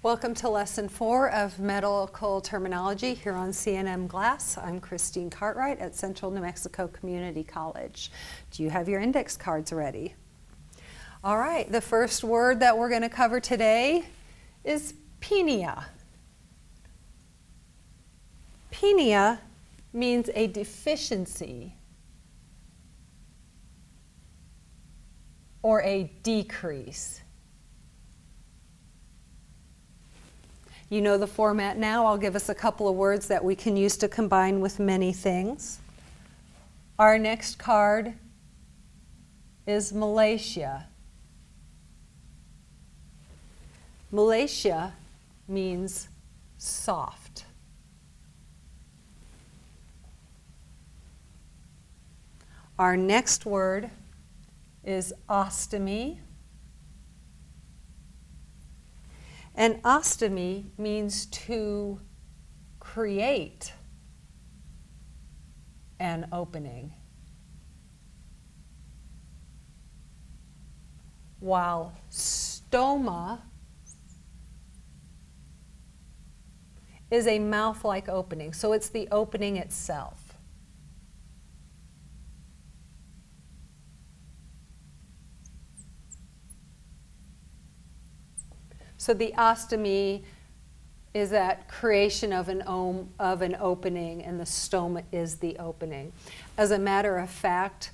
Welcome to Lesson 4 of Medical Terminology here on CNM Glass. I'm Christine Cartwright at Central New Mexico Community College. Do you have your index cards ready? All right, the first word that we're going to cover today is penia. Penia means a deficiency or a decrease. You know the format now. I'll give us a couple of words that we can use to combine with many things. Our next card is Malaysia. Malaysia means soft. Our next word is ostomy. And ostomy means to create an opening, while stoma is a mouth-like opening, so it's the opening itself. So the ostomy is that creation of an opening, and the stoma is the opening. As a matter of fact,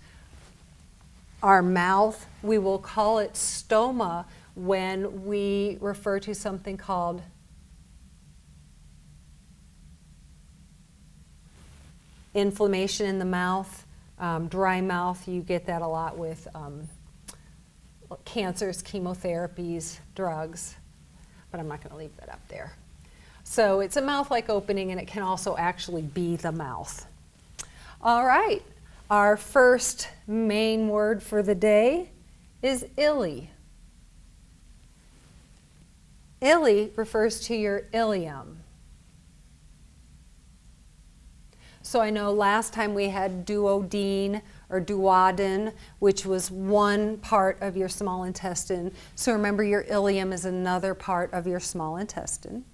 our mouth, we will call it stoma when we refer to something called inflammation in the mouth, dry mouth. You get that a lot with cancers, chemotherapies, drugs. But I'm not going to leave that up there. So it's a mouth-like opening, and it can also actually be the mouth. All right, our first main word for the day is ileum. Ileum refers to your ileum. So I know last time we had duodenum or duoden, which was one part of your small intestine. So remember, your ileum is another part of your small intestine.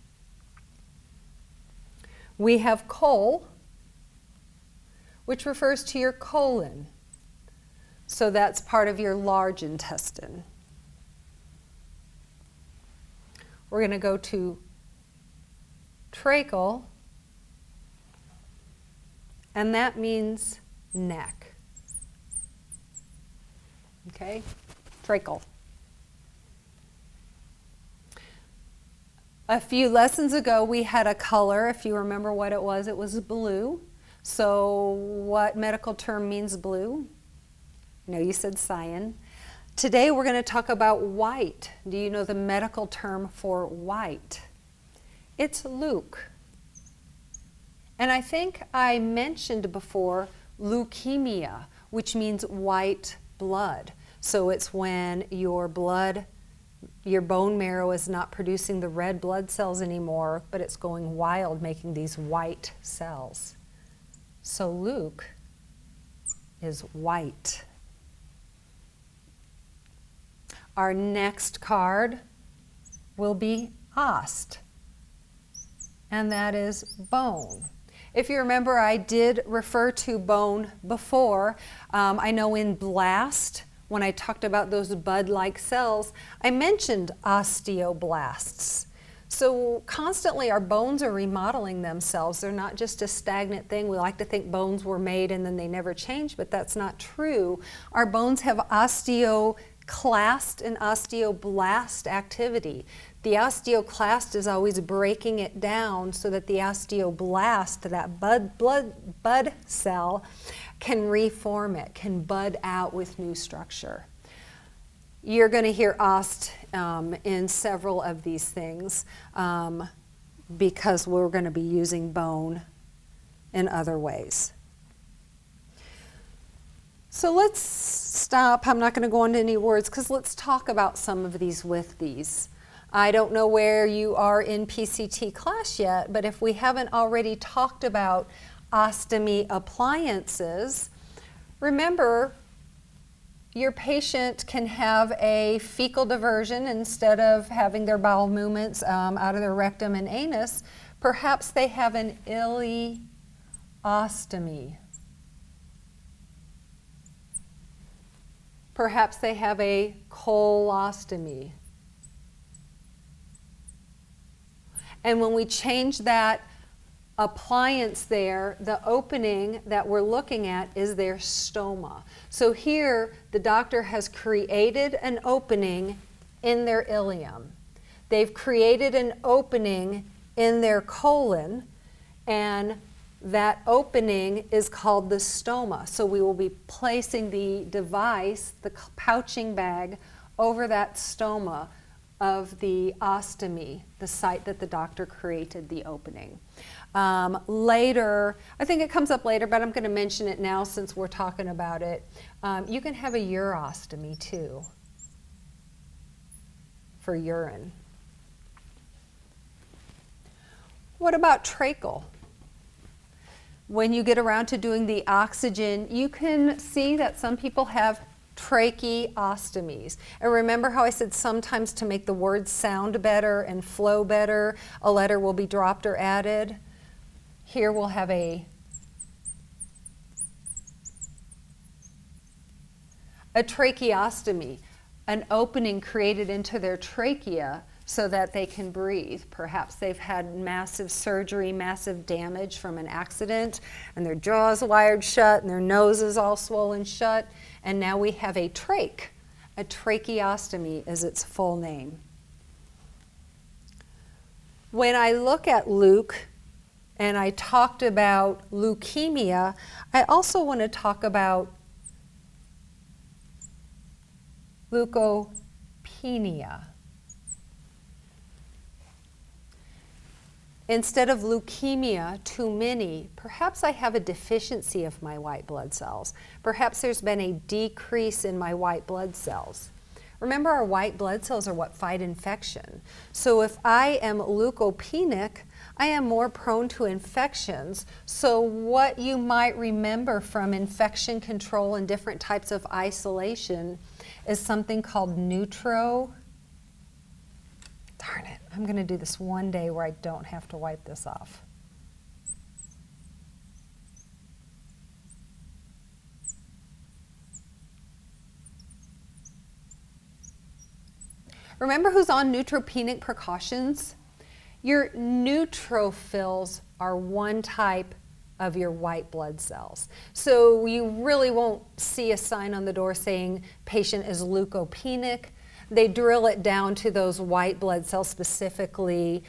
We have col, which refers to your colon. So that's part of your large intestine. We're going to go to tracheal, and that means neck. Okay, tracheal. A few lessons ago we had a color. If you remember what it was blue. So what medical term means blue? No, you said cyan. Today we're going to talk about white. Do you know the medical term for white? It's Luke. And I think I mentioned before leukemia, which means white blood. So it's when your bone marrow is not producing the red blood cells anymore, but it's going wild, making these white cells. So Luke is white. Our next card will be ost, and that is bone. If you remember, I did refer to bone before. I know in BLAST, when I talked about those bud-like cells, I mentioned osteoblasts. So constantly our bones are remodeling themselves. They're not just a stagnant thing. We like to think bones were made and then they never change, but that's not true. Our bones have osteoclast and osteoblast activity. The osteoclast is always breaking it down so that the osteoblast, that bud cell, can reform it, can bud out with new structure. You're going to hear ost in several of these things because we're going to be using bone in other ways. So let's stop. I'm not going to go into any words because let's talk about some of these with these. I don't know where you are in PCT class yet, but if we haven't already talked about ostomy appliances, remember your patient can have a fecal diversion instead of having their bowel movements out of their rectum and anus. Perhaps they have an ileostomy. Perhaps they have a colostomy. And when we change that appliance there, the opening that we're looking at is their stoma. So here, the doctor has created an opening in their ileum. They've created an opening in their colon, and that opening is called the stoma. So we will be placing the device, the pouching bag, over that stoma of the ostomy, the site that the doctor created the opening. Later, I think it comes up later, but I'm going to mention it now since we're talking about it. You can have a urostomy too, for urine. What about tracheal? When you get around to doing the oxygen, you can see that some people have tracheostomies. And remember how I said sometimes to make the words sound better and flow better, a letter will be dropped or added? Here we'll have a tracheostomy, an opening created into their trachea so that they can breathe. Perhaps they've had massive surgery, massive damage from an accident, and their jaw's wired shut and their nose is all swollen shut, and now we have a trach. A tracheostomy is its full name. When I look at Luke, and I talked about leukemia, I also want to talk about leukopenia. Instead of leukemia, too many, perhaps I have a deficiency of my white blood cells. Perhaps there's been a decrease in my white blood cells. Remember, our white blood cells are what fight infection. So if I am leukopenic, I am more prone to infections. So what you might remember from infection control and different types of isolation is something called darn it, I'm going to do this one day where I don't have to wipe this off. Remember who's on neutropenic precautions? Your neutrophils are one type of your white blood cells. So you really won't see a sign on the door saying patient is leukopenic. They drill it down to those white blood cells specifically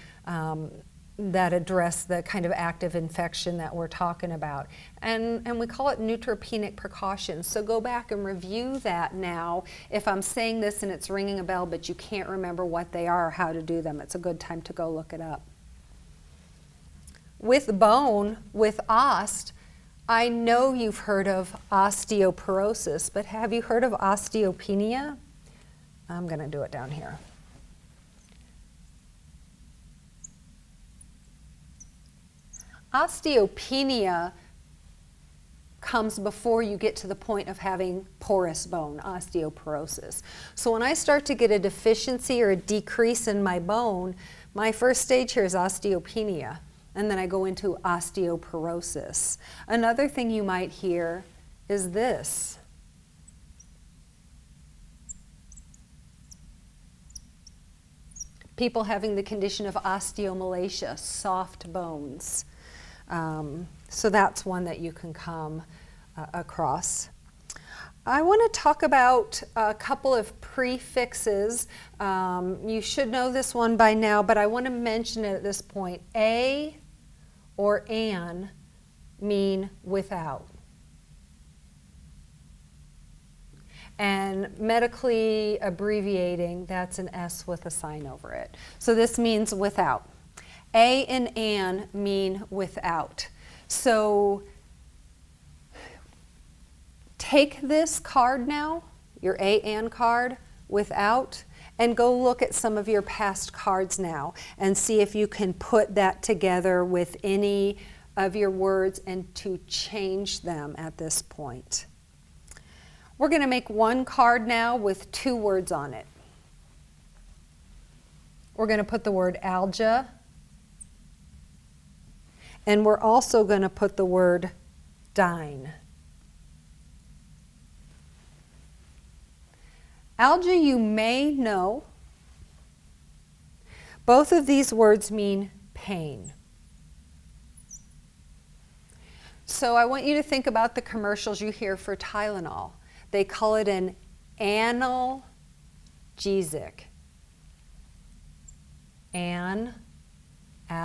that address the kind of active infection that we're talking about. And we call it neutropenic precautions. So go back and review that now. If I'm saying this and it's ringing a bell, but you can't remember what they are or how to do them, it's a good time to go look it up. With bone, with ost, I know you've heard of osteoporosis, but have you heard of osteopenia? I'm going to do it down here. Osteopenia comes before you get to the point of having porous bone, osteoporosis. So when I start to get a deficiency or a decrease in my bone, my first stage here is osteopenia, and then I go into osteoporosis. Another thing you might hear is this. People having the condition of osteomalacia, soft bones. So that's one that you can come across. I want to talk about a couple of prefixes. You should know this one by now, but I want to mention it at this point. A or an mean without. And medically abbreviating, that's an S with a sign over it. So this means without. A and an mean without. So take this card now, your A and card, without, and go look at some of your past cards now and see if you can put that together with any of your words and to change them at this point. We're going to make one card now with 2 words on it. We're going to put the word alga, and we're also going to put the word dine. Alga, you may know, both of these words mean pain. So I want you to think about the commercials you hear for Tylenol. They call it an analgesic.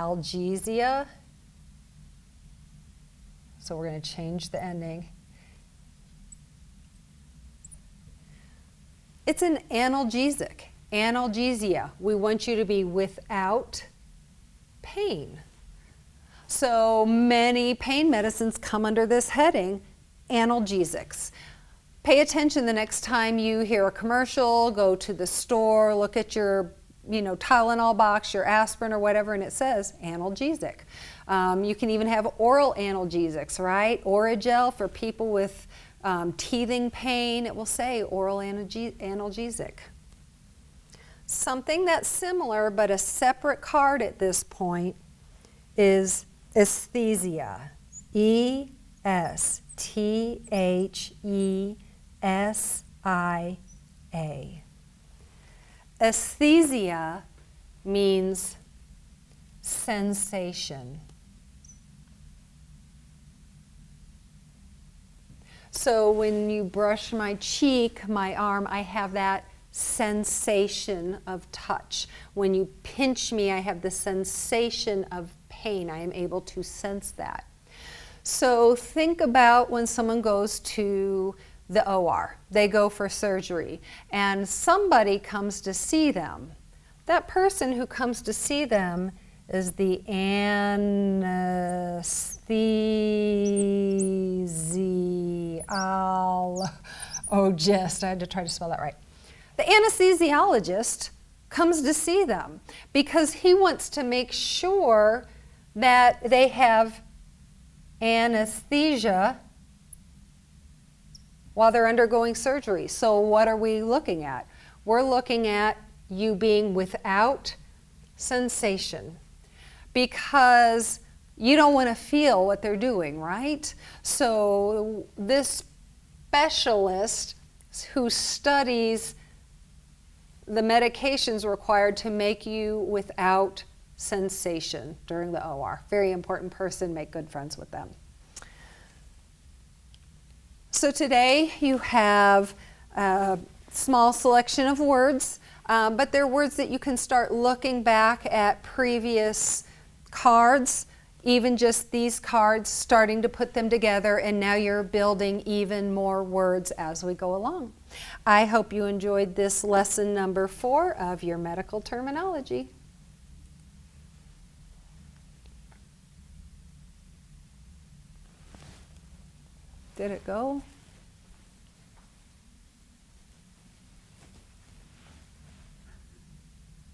Analgesia. So we're going to change the ending. It's an analgesic, analgesia. We want you to be without pain. So many pain medicines come under this heading, analgesics. Pay attention the next time you hear a commercial, go to the store, look at your Tylenol box, your aspirin or whatever, and it says analgesic. You can even have oral analgesics, right? Oragel for people with teething pain, it will say oral analgesic. Something that's similar but a separate card at this point is esthesia. E-S-T-H-E-S-I-A. Esthesia means sensation. So when you brush my cheek, my arm, I have that sensation of touch. When you pinch me, I have the sensation of pain. I am able to sense that. So think about when someone goes to the OR. They go for surgery and somebody comes to see them. That person who comes to see them is the anesthesiologist. I had to try to spell that right. The anesthesiologist comes to see them because he wants to make sure that they have anesthesia while they're undergoing surgery. So what are we looking at? We're looking at you being without sensation because you don't want to feel what they're doing, right? So this specialist who studies the medications required to make you without sensation during the OR. Very important person, make good friends with them. So today you have a small selection of words, but they're words that you can start looking back at previous cards, even just these cards, starting to put them together, and now you're building even more words as we go along. I hope you enjoyed this lesson number 4 of your medical terminology. Did it go?